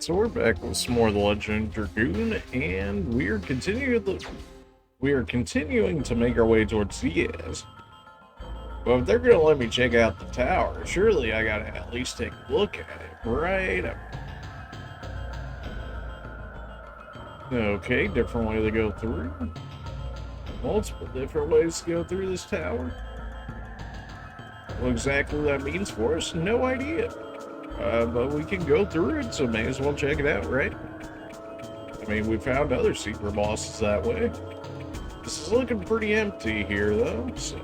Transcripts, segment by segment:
So we're back with some more of the Legend of Dragoon, and we are continuing to make our way towards Diaz. But if they're gonna let me check out the tower, surely I gotta at least take a look at it, right? Okay, different way to go through. Multiple different ways to go through this tower. What exactly that means for us, no idea. But we can go through it, so may as well check it out, right? I mean, we found other secret bosses that way. This is looking pretty empty here, though, so...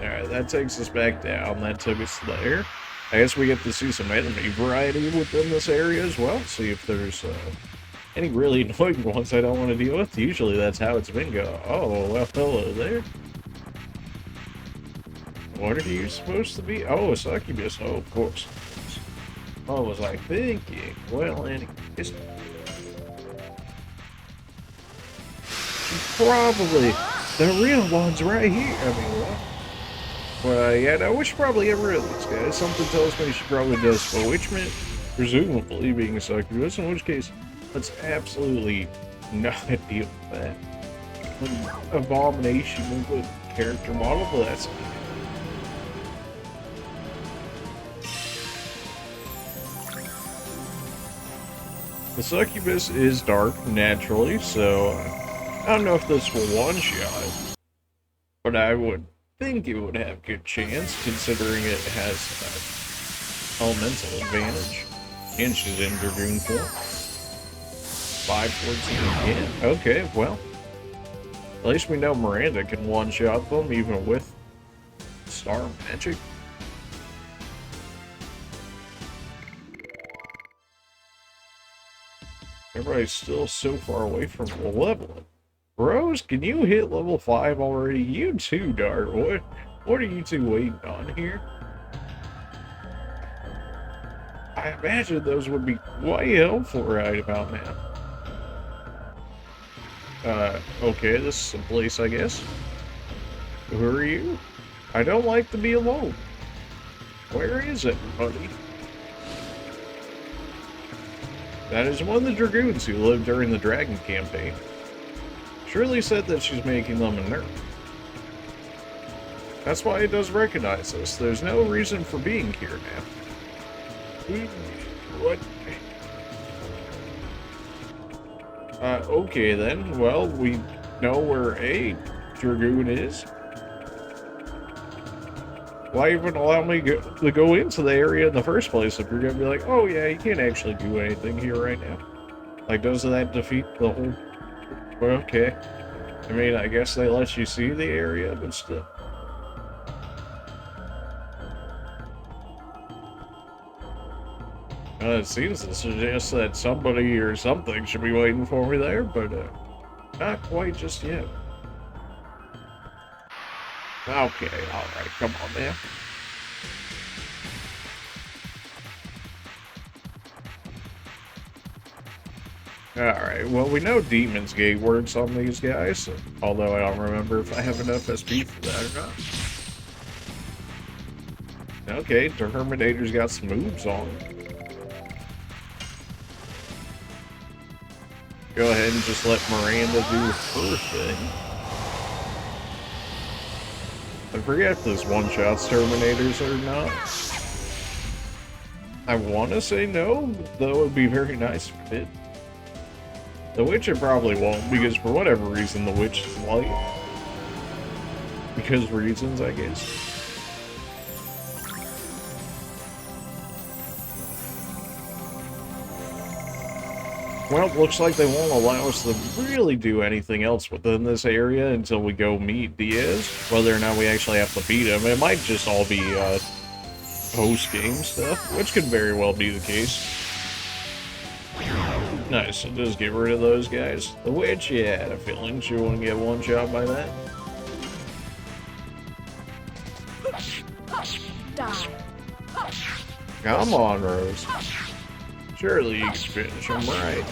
Alright, that takes us back down. That took us there. I guess we get to see some enemy variety within this area as well. See if there's any really annoying ones I don't want to deal with. Usually that's how it's been going. Oh, well, hello there. What are you supposed to be? Oh, a succubus. Oh, of course. What was I thinking? Well, anyways. Probably the real one's right here. I mean, what? Well, yeah, no, we should probably get rid of these guys. Something tells me she probably does bewitchment, presumably being a succubus, in which case, let's absolutely not deal with that. Abomination of the character model, but that's okay. The succubus is dark, naturally, so I don't know if this will one-shot, but I would think it would have good chance, considering it has elemental advantage. And she's in Dragoon form. 514 again. Okay, well. At least we know Miranda can one-shot them, even with star magic. Everybody's still so far away from the level. Bros, can you hit level 5 already? You too, Dart. What are you two waiting on here? I imagine those would be quite helpful right about now. Okay, this is a place, I guess. Who are you? I don't like to be alone. Where is everybody? That is one of the Dragoons who lived during the Dragon campaign. Shirley said that she's making them a nerf. That's why it does recognize us. There's no reason for being here now. What? Okay then. Well, we know where a Dragoon is. Why even allow me to go into the area in the first place if you're gonna be like, oh yeah, you can't actually do anything here right now? Like, doesn't that defeat the whole... Well, okay. I mean, I guess they let you see the area, but still. It seems to suggest that somebody or something should be waiting for me there, but not quite just yet. Okay, alright, come on, man. Alright, well, we know Demon's Gate works on these guys, although I don't remember if I have enough SP for that or not. Okay, Terminator's got some moves on. Go ahead and just let Miranda do her thing. I forget if this one-shots Terminators or not. I want to say no, though it would be very nice if it did. The Witch it probably won't, because for whatever reason the Witch is light. Because reasons, I guess. Well, looks like they won't allow us to really do anything else within this area until we go meet Diaz. Whether or not we actually have to beat him. It might just all be post-game stuff, which could very well be the case. Nice, so just get rid of those guys. The Witch, yeah, I had a feeling she wouldn't get one shot by that. Come on, Rose. Surely you can finish him right.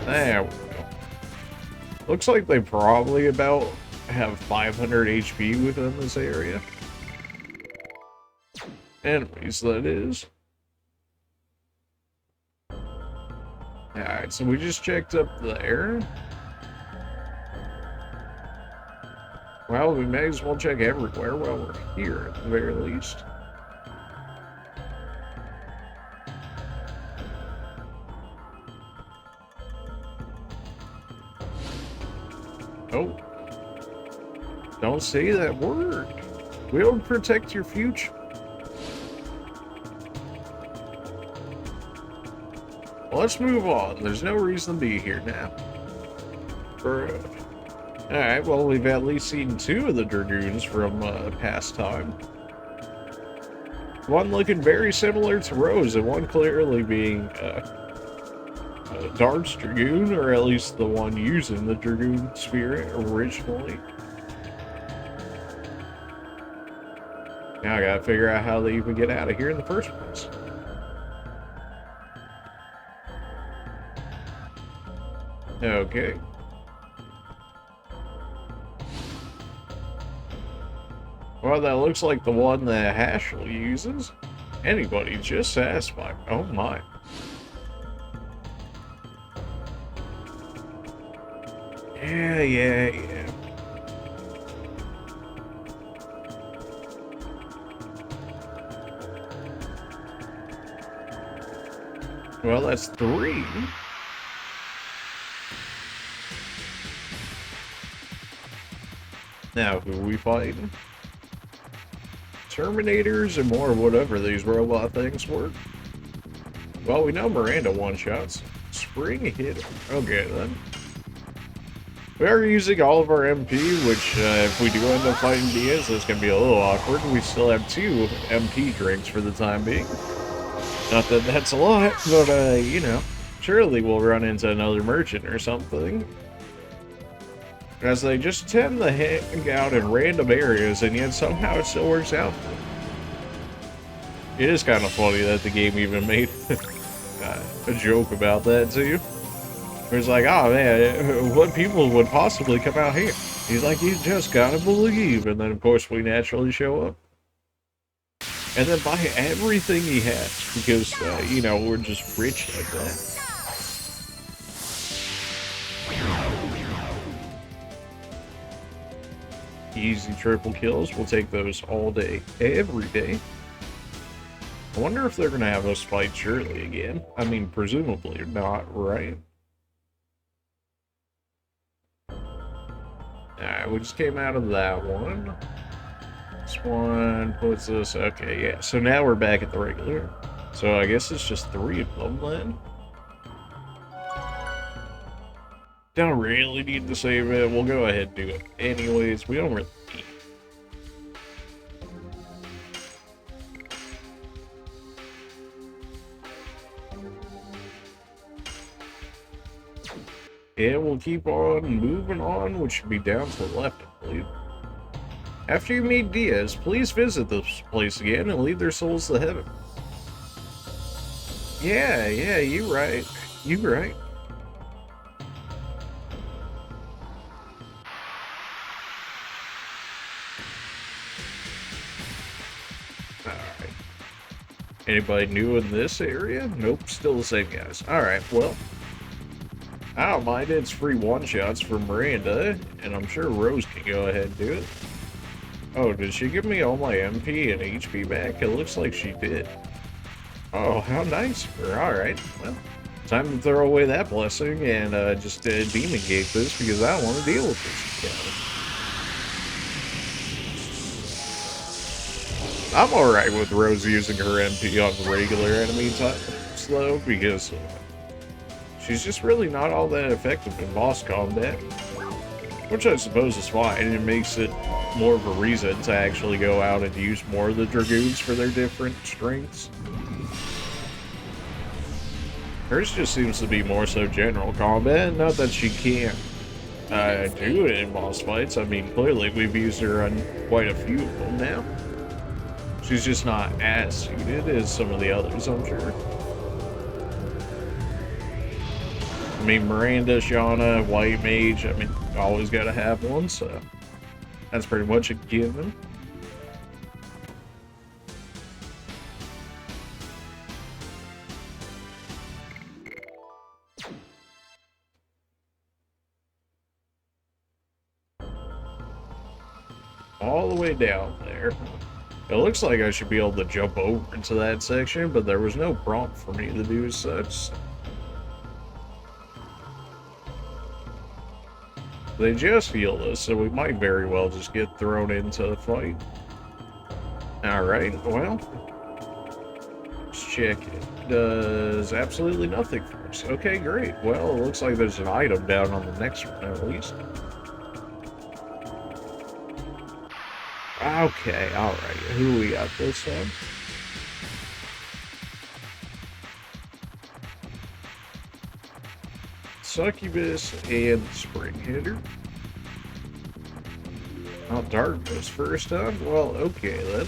There we go. Looks like they probably about have 500 HP within this area. Enemies, that is. Alright, so we just checked up there. Well, we may as well check everywhere while we're here, at the very least. Oh. Don't say that word. We'll protect your future. Let's move on. There's no reason to be here now. Alright, well, we've at least seen 2 of the Dragoons from past time. One looking very similar to Rose, and one clearly being Dark's Dragoon, or at least the one using the Dragoon spirit originally. Now I gotta figure out how they even get out of here in the first place. Okay. Well, that looks like the one that Hashel uses. Anybody just satisfied. Oh my. Yeah. Well, that's 3. Now, who are we fighting? Terminators and more whatever these robot things were. Well, we know Miranda one-shots. Spring hit. Okay, then. We are using all of our MP, which, if we do end up fighting Diaz, that's going to be a little awkward. We still have 2 MP drinks for the time being. Not that that's a lot, but, you know, surely we'll run into another merchant or something. As they just tend to hang out in random areas, and yet somehow it still works out. It is kind of funny that the game even made a joke about that, too. It was like, oh man, what people would possibly come out here? He's like, you just gotta believe. And then, of course, we naturally show up. And then buy everything he has, because, you know, we're just rich like that. Easy triple kills. We'll take those all day, every day. I wonder if they're going to have us fight Shirley again. I mean, presumably not, right? Alright, we just came out of that one. This one puts us... Okay, yeah. So now we're back at the regular. So I guess it's just 3 of them then. Don't really need to save it. We'll go ahead and do it anyways. We don't really need it. And we'll keep on moving on, which should be down to the left, I believe. After you meet Diaz, please visit this place again and lead their souls to heaven. Yeah, you right. You right. Anybody new in this area? Nope, still the same guys. Alright, well. I don't mind it. It's free one-shots for Miranda, and I'm sure Rose can go ahead and do it. Oh, did she give me all my MP and HP back? It looks like she did. Oh, how nice of her. Alright, well. Time to throw away that blessing and just demon gate this, because I don't want to deal with this together. I'm alright with Rose using her MP on regular enemy types, though, because she's just really not all that effective in boss combat. Which I suppose is fine. It makes it more of a reason to actually go out and use more of the Dragoons for their different strengths. Hers just seems to be more so general combat, not that she can't do it in boss fights. I mean, clearly we've used her on quite a few of them now. She's just not as suited as some of the others, I'm sure. I mean, Miranda, Shauna, White Mage, I mean, always gotta have one, so that's pretty much a given. all the way down there. It looks like I should be able to jump over into that section, but there was no prompt for me to do such. They just healed us, so we might very well just get thrown into the fight. Alright, well, let's check it. Does absolutely nothing for us. Okay, great. Well, it looks like there's an item down on the next one, at least. Okay, alright. Who we got this time? Succubus and Spring Hitter. Oh, Darkness first time? Well, okay then.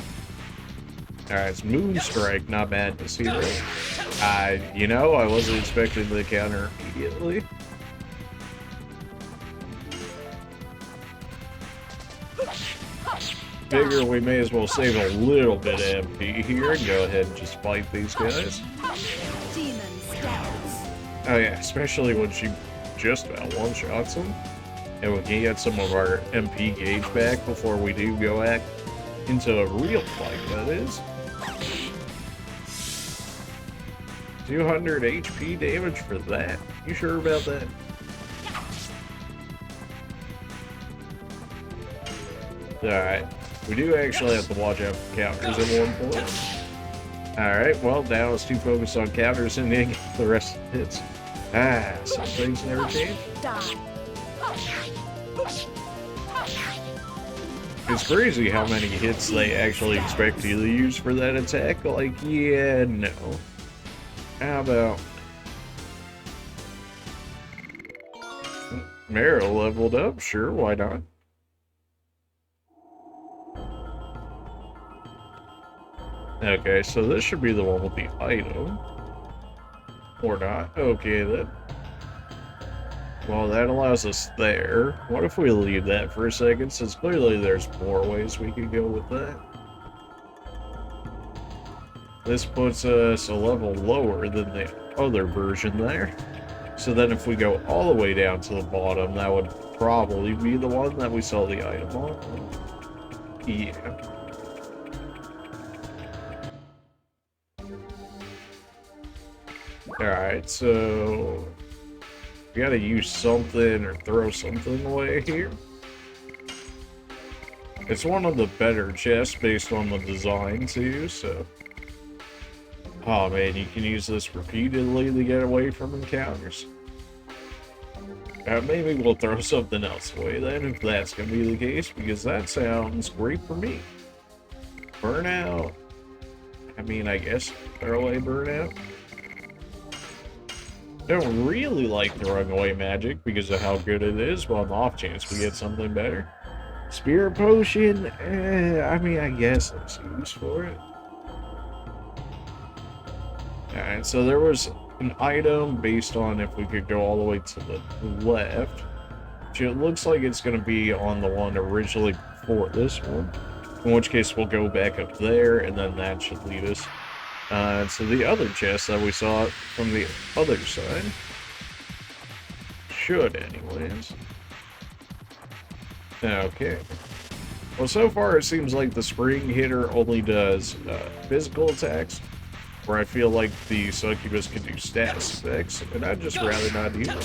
Alright, it's Moonstrike, not bad to see that. You know, I wasn't expecting the counter immediately. Figure we may as well save a little bit of MP here and go ahead and just fight these guys. Oh yeah, especially when she just about one-shots them. And we can get some of our MP gauge back before we do go into a real fight, that is. 200 HP damage for that? You sure about that? Alright. We do actually have to watch out for counters at one point. Alright, well, now let's too focused on counters and then get the rest of the hits. Some things never change. It's crazy how many hits they actually expect you to use for that attack. Like, yeah, no. How about... Meryl leveled up? Sure, why not? Okay, so this should be the one with the item. Or not. Okay, then. Well, that allows us there. What if we leave that for a second, since clearly there's more ways we could go with that. This puts us a level lower than the other version there. So then if we go all the way down to the bottom, that would probably be the one that we saw the item on. Yeah. Alright, so... we gotta use something or throw something away here. It's one of the better chests based on the design too, so... oh man, you can use this repeatedly to get away from encounters. Maybe we'll throw something else away then, if that's gonna be the case, because that sounds great for me. Burnout. I mean, I guess throw away burnout. Don't really like throwing away magic because of how good it is, but on the off chance we get something better. Spirit Potion, I mean, I guess there's use for it. Alright, so there was an item based on if we could go all the way to the left, which it looks like it's going to be on the one originally before this one, in which case we'll go back up there, and then that should lead us to the other chest that we saw from the other side. Should, anyways. Okay. Well, so far it seems like the Spring Hitter only does physical attacks, where I feel like the Succubus can do status effects, and I'd just rather not do them.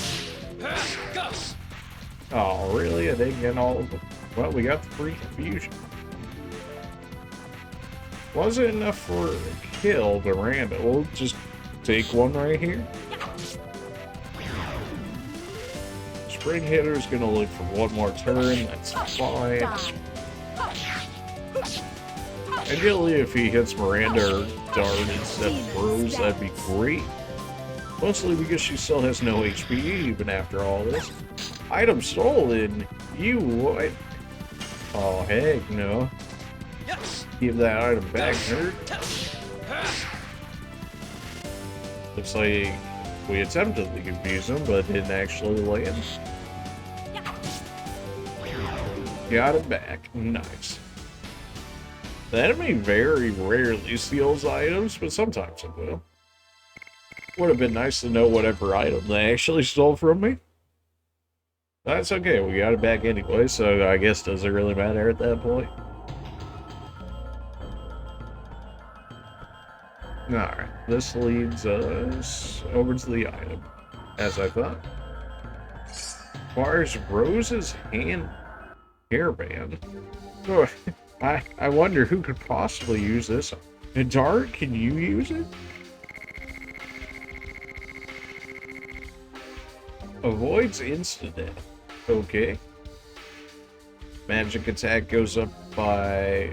Oh, really? I didn't get all of them. Well, we got the free confusion. Wasn't enough for a kill to random. We'll just take one right here. Spring Hitter's gonna look for one more turn, that's fine. Ideally, if he hits Miranda or Dart instead of Rose, that'd be great. Mostly because she still has no HP even after all this. Item stolen? You what? Oh, heck no. Give that item back, nerd. Looks like we attempted to confuse him, but didn't actually land. Got it back. Nice. The enemy very rarely steals items, but sometimes it will. Would have been nice to know whatever item they actually stole from me. That's okay, we got it back anyway, so I guess does it really matter at that point? Alright, this leads us over to the item, as I thought. Requires Rose's hairband. Oh, I wonder who could possibly use this. Dart, can you use it? Avoids insta-death. Okay. Magic attack goes up by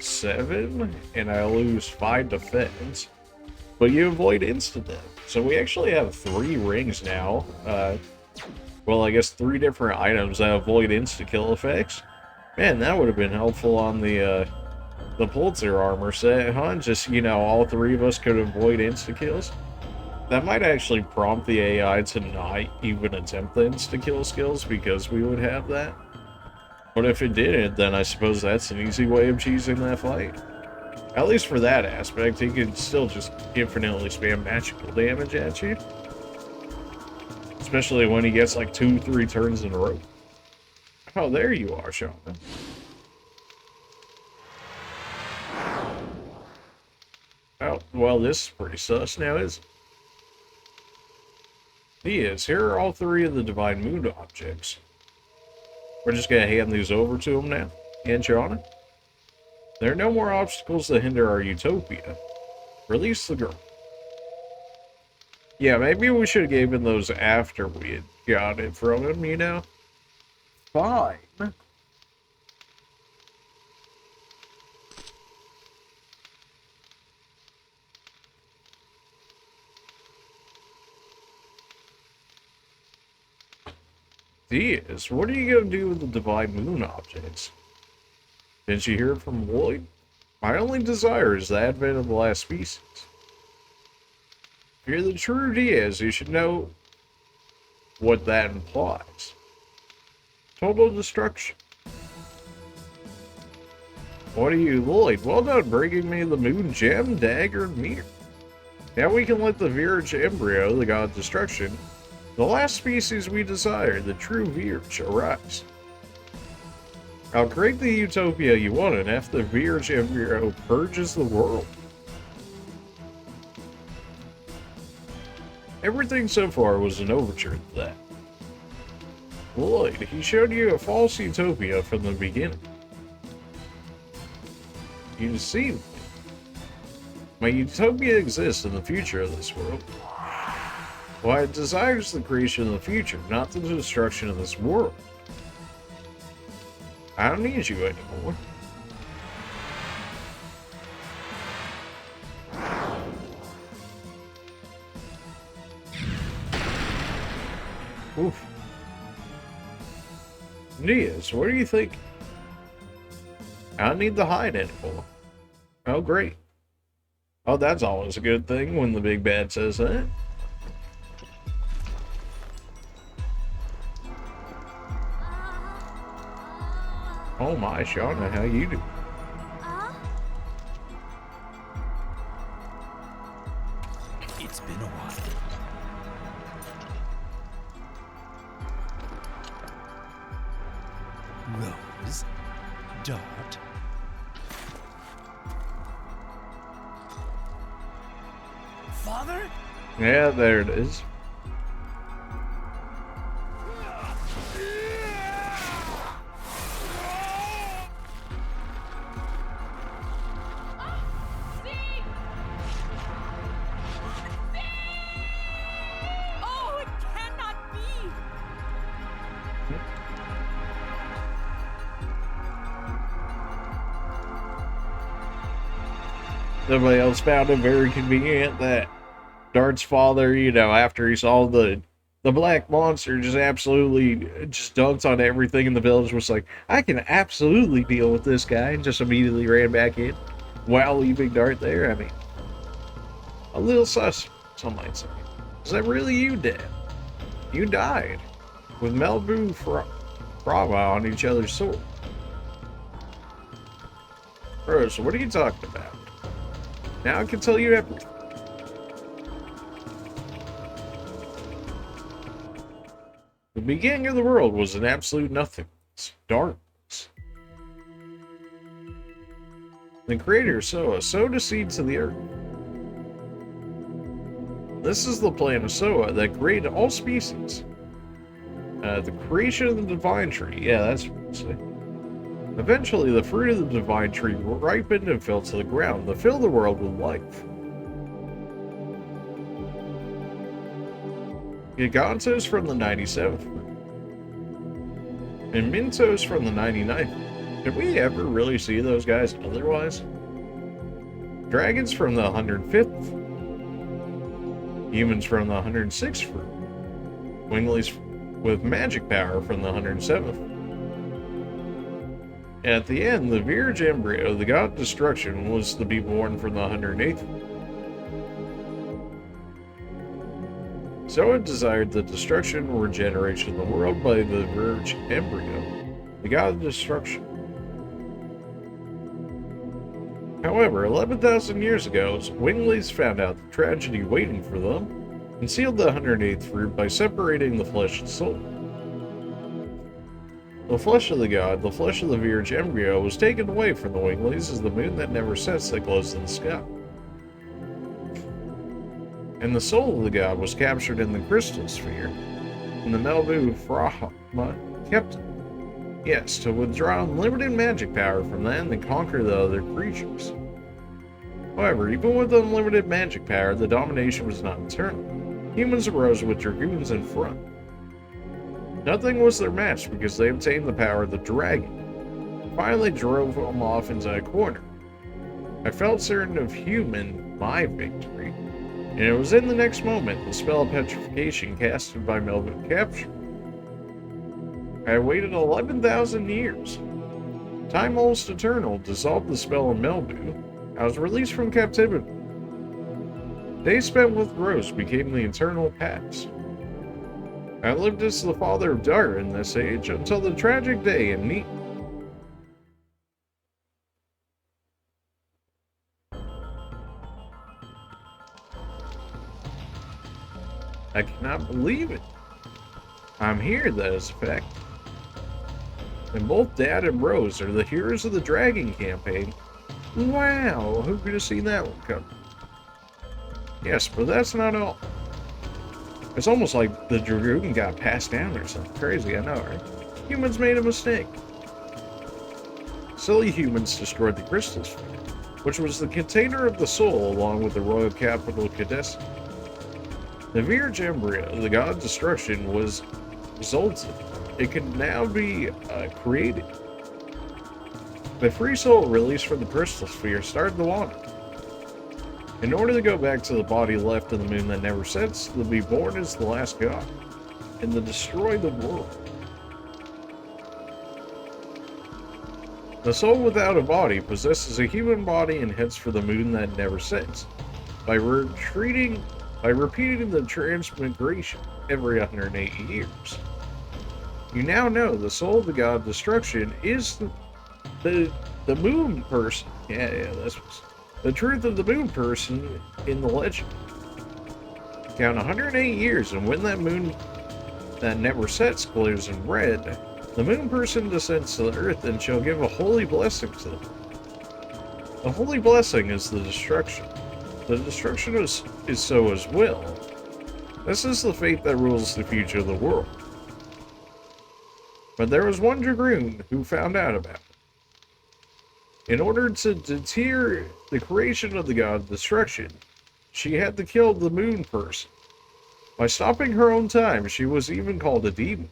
7, and I lose 5 defense. But you avoid insta-death. So we actually have 3 rings now. Well, I guess 3 different items that avoid insta-kill effects. Man, that would have been helpful on the Pulitzer armor set, huh? Just, you know, all 3 of us could avoid insta-kills. That might actually prompt the AI to not even attempt the insta-kill skills because we would have that. But if it didn't, then I suppose that's an easy way of cheesing that fight. At least for that aspect, he can still just infinitely spam magical damage at you. Especially when he gets like 2-3 turns in a row. Oh, there you are, Shauna. Oh, well, this is pretty sus now, isn't it? Diaz, here are all 3 of the Divine Moon objects. We're just gonna hand these over to him now. And Shauna. There are no more obstacles that hinder our utopia. Release the girl. Yeah, maybe we should have given those after we had got it from him, you know? Fine. Diaz, what are you gonna do with the Divine Moon objects? Didn't you hear from Lloyd? My only desire is the advent of the last species. If you're the true Diaz, you should know what that implies. Total destruction. What are you, Lloyd? Well done bringing me the moon gem, dagger, and mirror. Now we can let the Virage embryo, the god of destruction, the last species we desire, the true Virage, arise. I'll create the utopia you want, and after the Virage embryo purges the world. Everything so far was an overture to that. Lloyd, he showed you a false utopia from the beginning. You deceived me. My utopia exists in the future of this world. Why it desires the creation of the future, not the destruction of this world. I don't need you anymore. Oof. Diaz, what do you think? I don't need to hide anymore. Oh, great. Oh, that's always a good thing when the big bad says that. Oh my, Shauna, how you do? It's been a while. Rose, Dart. Father? Yeah, there it is. Somebody else found it very convenient that Dart's father, you know, after he saw the black monster just absolutely just dunked on everything in the village, was like, I can absolutely deal with this guy, and just immediately ran back in while leaving Dart there. I mean, a little sus, some might say. Is that really you, Dad? You died with Melbu Frava on each other's sword. Rose, what are you talking about? Now I can tell you everything. The beginning of the world was an absolute nothingness, darkness. The creator Soa sowed a seed to the earth. This is the plan of Soa that created all species. The creation of the divine tree, yeah, that's what I say. Eventually, the fruit of the divine tree ripened and fell to the ground to fill the world with life. Gigantos from the 97th fruit, and Mintos from the 99th. Did we ever really see those guys otherwise? Dragons from the 105th, humans from the 106th fruit, winglings with magic power from the 107th. At the end, the Virgin embryo, the god of destruction, was to be born from the 108th. Soa desired the destruction and regeneration of the world by the Virgin embryo, the god of destruction. However, 11,000 years ago, winglings found out the tragedy waiting for them and sealed the 108th fruit by separating the flesh and soul. The flesh of the god, the flesh of the Virgin embryo, was taken away from the winglings as the moon that never sets that glows in the sky. And the soul of the god was captured in the crystal sphere, and the Melbu Frahma kept it. Yes, to withdraw unlimited magic power from them and conquer the other creatures. However, even with unlimited magic power, the domination was not eternal. Humans arose with Dragoons in front. Nothing was their match because they obtained the power of the dragon. Finally drove them off into a corner. I felt certain of my victory, and it was in the next moment the spell of petrification casted by Melbu captured. I waited 11,000 years. Time almost eternal dissolved the spell of Melbu. I was released from captivity. Days spent with Rose became the eternal past. I lived as the father of Dara in this age until the tragic day in Neat. I cannot believe it. I'm here, that is a fact. And both Dad and Rose are the heroes of the Dragon campaign. Wow, who could have seen that one coming? Yes, but that's not all. It's almost like the Dragoon got passed down or something crazy, I know, right? Humans made a mistake. Silly humans destroyed the crystal sphere, which was the container of the soul along with the royal capital Cadet. The Virgin embryo, the god of destruction, was resulted. It could now be created. The free soul released from the crystal sphere started to wander. In order to go back to the body left of the moon that never sets, to be born as the last god, and to destroy the world. The soul without a body possesses a human body and heads for the moon that never sets. By repeating the transmigration every 180 years. You now know the soul of the god of destruction is the moon person. Yeah, that's what's the truth of the moon person in the legend. Count 108 years, and when that moon that never sets glows in red, the moon person descends to the earth and shall give a holy blessing to them. The holy blessing is the destruction. The destruction is Soa's will. This is the fate that rules the future of the world. But there was one Dragoon who found out about it. In order to deter the creation of the god of destruction, she had to kill the moon person. By stopping her own time, she was even called a demon.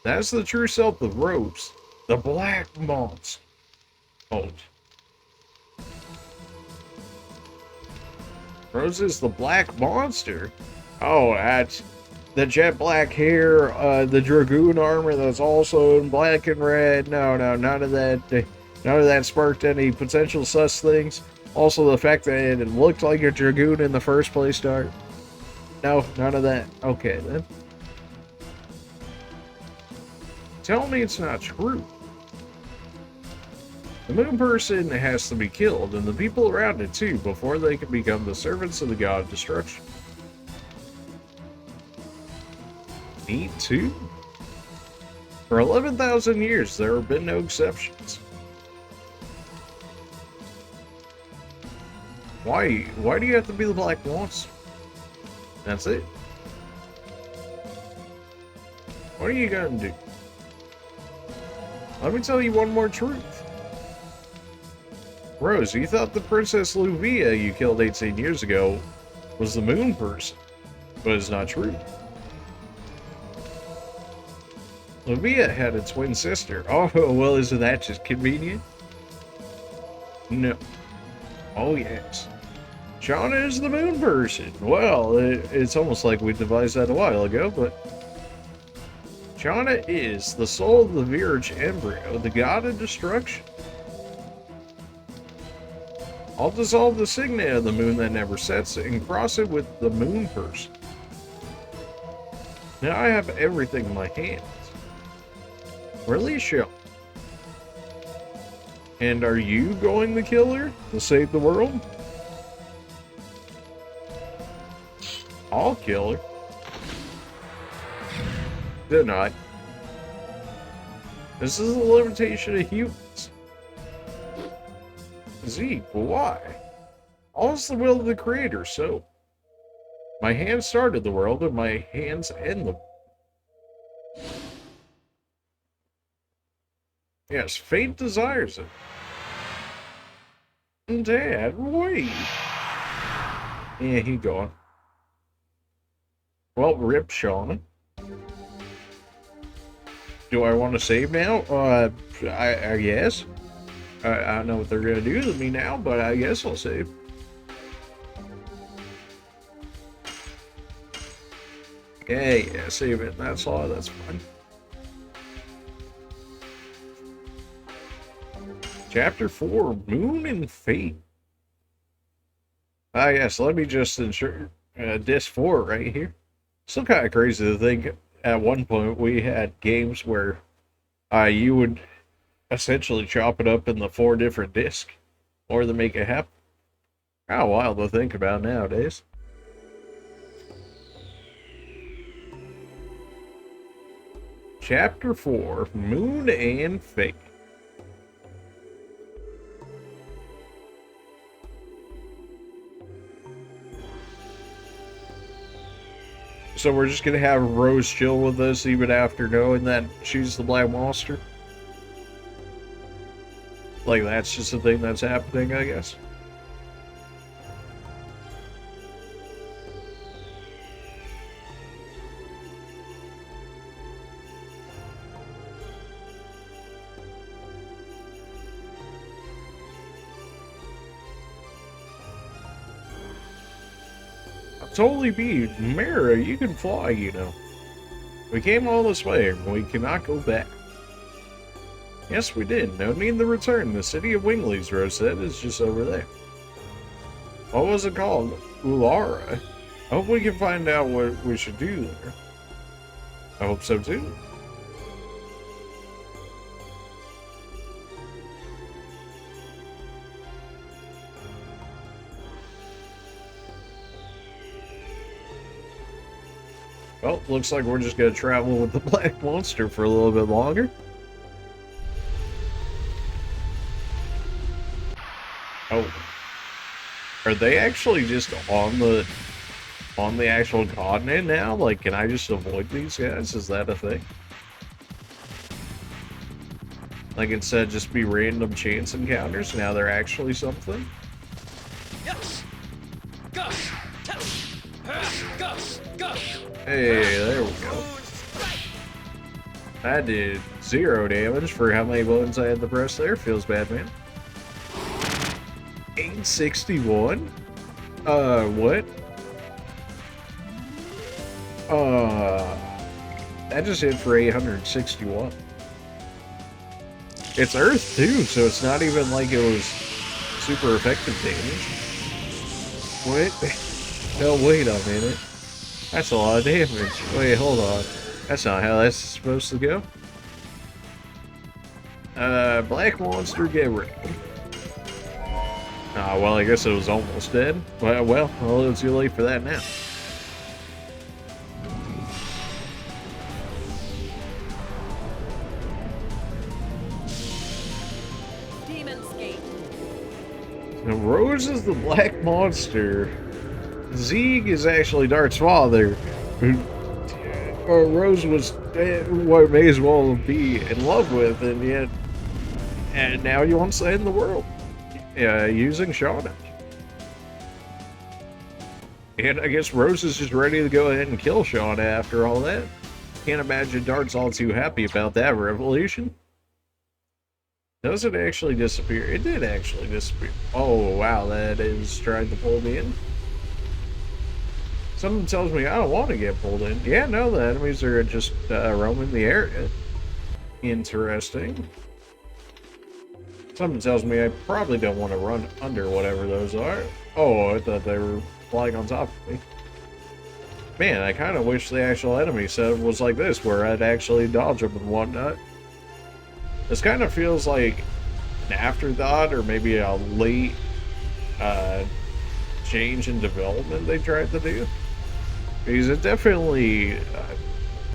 That's the true self of Rose, the black monster. Rose is the black monster? Oh, that's the jet black hair, the Dragoon armor that's also in black and red. No, none of that. None of that sparked any potential sus things. Also, the fact that it looked like a Dragoon in the first place, Dart. No, none of that. Okay, then. Tell me it's not true. The moon person has to be killed, and the people around it too, before they can become the servants of the god of destruction. Me too. For 11,000 years, there have been no exceptions. Why? Why do you have to be the Black Monster? That's it. What are you gonna do? Let me tell you one more truth. Rose, you thought the Princess Luvia you killed 18 years ago was the moon person, but it's not true. Luvia had a twin sister. Oh, well, isn't that just convenient? No. Oh, yes. Shauna is the moon person. Well, it's almost like we devised that a while ago, but Shauna is the soul of the Virage embryo, the god of destruction. I'll dissolve the signet of the moon that never sets and cross it with the moon person. Now I have everything in my hands. Release Shauna. And are you going to kill her to save the world? I'll kill her. Denied. This is the limitation of humans. Zeke, why? All is the will of the Creator, so. My hands started the world, and my hands end the world. Yes, fate desires it. Dad, wait. Yeah, he gone. Well, rip Shauna. Do I want to save now? I guess. I don't know what they're going to do to me now, but I guess I'll save. Yeah, save it. That's all. That's fine. Chapter 4, Moon and Fate. Yes, let me just ensure disc 4 right here. Still kind of crazy to think at one point we had games where you would essentially chop it up in the 4 different discs or to make it happen. Kind of wild to think about nowadays. Chapter 4, Moon and Fate. So we're just gonna have Rose chill with us even after knowing that she's the Black Monster? Like, that's just a thing that's happening, I guess. Totally be. Mara, you can fly, you know. We came all this way, and we cannot go back. Yes, we did. No need to return. The city of Wingley's, Rose said, is just over there. What was it called? Ulara. I hope we can find out what we should do there. I hope so, too. Well, looks like we're just going to travel with the Black Monster for a little bit longer. Oh. Are they actually just on the actual continent now? Like, can I just avoid these guys? Is that a thing? Like, instead of just be random chance encounters, now they're actually something? Yes. Gosh. Gosh. Hey, there we go. I did 0 damage for how many buttons I had to press there. Feels bad, man. 861? What? That just hit for 861. It's Earth, too, so it's not even like it was super effective damage. What? No, wait a minute. That's a lot of damage. Wait, hold on. That's not how that's supposed to go. Black Monster, get ready. Ah, well, I guess it was almost dead. Well, it's too late for that now. Demon's Gate. Now, Rose is the black monster. Zeeg is actually Dart's father. Rose was what may as well be in love with, and yet, and now he wants to end the world using Shauna. And I guess Rose is just ready to go ahead and kill Shauna after all that. Can't imagine Dart's all too happy about that revelation. Does it actually disappear? It did actually disappear. Oh, wow, that is trying to pull me in. Something tells me I don't want to get pulled in. Yeah, no, the enemies are just roaming the area. Interesting. Something tells me I probably don't want to run under whatever those are. Oh, I thought they were flying on top of me. Man, I kind of wish the actual enemy set was like this, where I'd actually dodge them and whatnot. This kind of feels like an afterthought, or maybe a late change in development they tried to do. Because it definitely,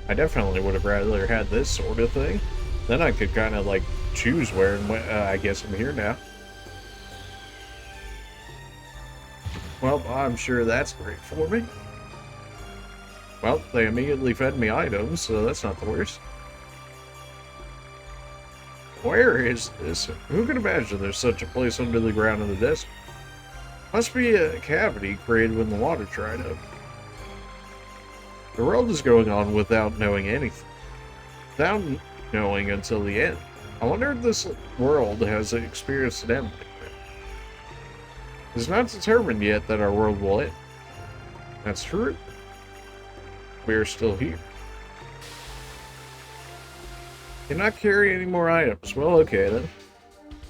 I definitely would have rather had this sort of thing. Then I could kind of like choose where, and I guess I'm here now. Well, I'm sure that's great for me. Well, they immediately fed me items, so that's not the worst. Where is this? Who can imagine there's such a place under the ground in the desert? Must be a cavity created when the water dried up. The world is going on without knowing anything. Without knowing until the end. I wonder if this world has experienced an end. It's not determined yet that our world will end. That's true. We are still here. Cannot carry any more items. Well, okay then.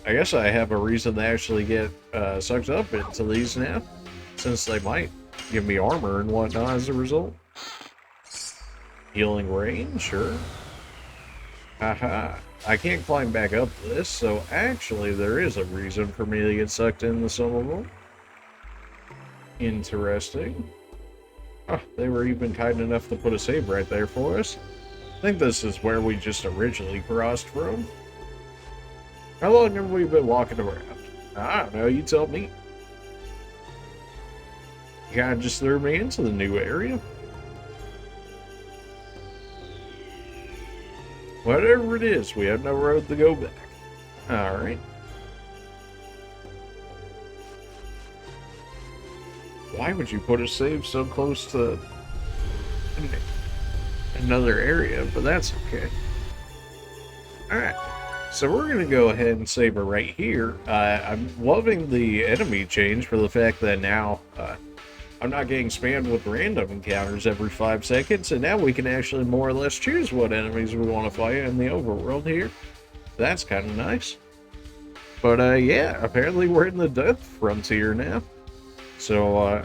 I guess I have a reason to actually get sucked up into these now, since they might give me armor and whatnot as a result. Healing rain, sure. Haha. I can't climb back up this, so actually there is a reason for me to get sucked into some of them. Interesting. Oh, they were even kind enough to put a save right there for us. I think this is where we just originally crossed from. How long have we been walking around? I don't know, you tell me. You kinda just threw me into the new area. Whatever it is, we have no road to go back. Alright. Why would you put a save so close to another area? But that's okay. Alright. So we're going to go ahead and save it right here. I'm loving the enemy change for the fact that now I'm not getting spammed with random encounters every 5 seconds, and now we can actually more or less choose what enemies we want to fight in the overworld here. That's kind of nice. But yeah, apparently we're in the Death Frontier now. So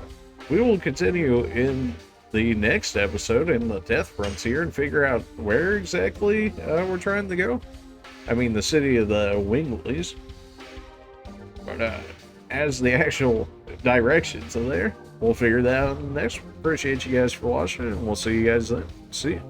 we will continue in the next episode in the Death Frontier and figure out where exactly we're trying to go. I mean, the city of the Winglies. But as the actual directions are there, we'll figure that out in the next one. Appreciate you guys for watching, and we'll see you guys then. See ya.